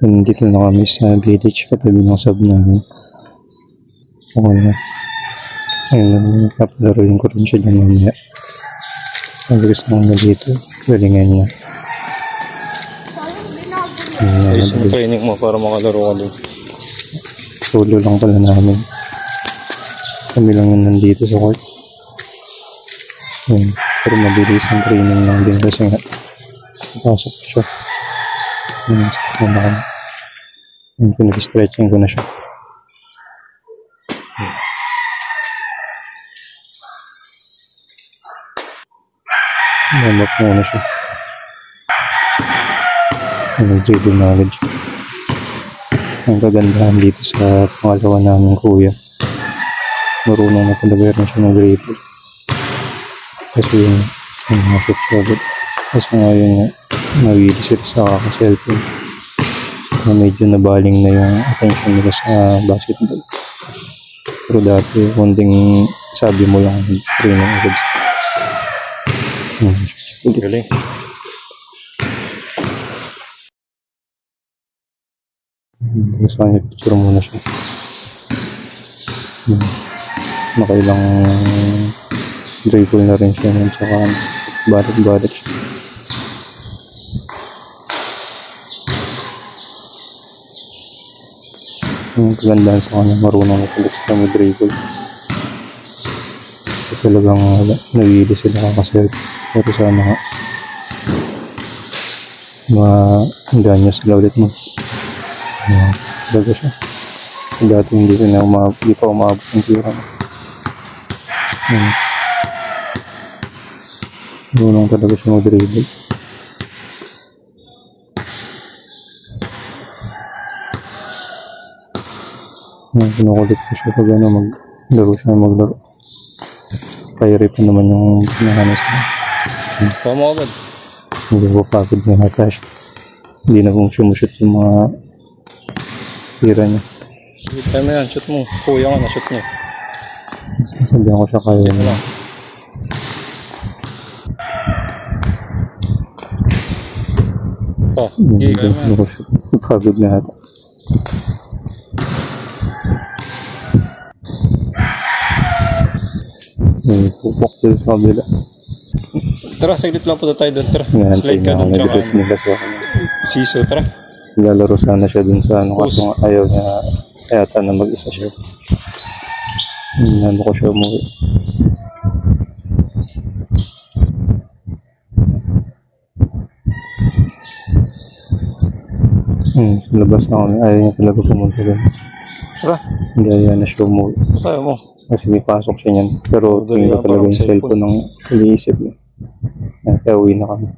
Nandito na kami sa village katabi ng sub namin. Okay na. Ayun, papalaruin ko rin siya dyan mamaya. Nagres na nga dito. Galingan niya. Ayos ang training mo para makalaro ka doon. Solo lang pala namin. Kami lang yun nandito sa court. Ayun. Pero mabilis ang training lang din kasi nga pasok siya. Ayun, pinag-stretching ko na siya. Namak muna siya. Nag-dribble na agad siya. Ang kagandahan dito sa pangalawa namin kuya. Marunong na talaga rin siya mag-dribble. Kasi yung nashoot siya agad. Kasi ngayon nawili sila sa kaka-cellphone. Na medyo nabaling na yung attention nila sa basketball. Pero dati, kunding sabi mo lang training agad siya. Galing. Gusto niya picture muna siya. Nakailang dribble na rin siya. Tsaka balik siya. Ang kagandahan sa kanya, marunong na talaga siya mag-dribble. Talagang nawili sila kasi pero sana nga mahandaan niya sila ulit mo. Talaga siya. Dati hindi pa umabot ng tira. Marunong talaga siya mag-dribble. Kinukulit ko siya pag maglaro. Kaya pa naman yung pinahanas niya. Tama agad. Hindi ko pagod na hatash. Hindi na kong sumushoot yung mga tira niya. Kita mo yan, shoot mo. Kuya nga na shoot niya. Sabihan ko siya kaya na. Hindi ko shoot. Pagod na hata. Pupok dito sa kabila. Tara, saglit lang po tayo doon. Tara, slide ka doon. Siso, tara. Lalaro sana siya dun sa kasi ayaw niya yata na mag-isa siya. Ko siya umuwi. Sa labas na kami. Ayaw niya talaga pumunta doon. Tara. Hindi ayaw na siya umuwi. Ayaw mo. Kasi may pasok siya niyan. Pero tingin ko talaga yung cellphone ng iniisip niya. Kaya uwi na kami.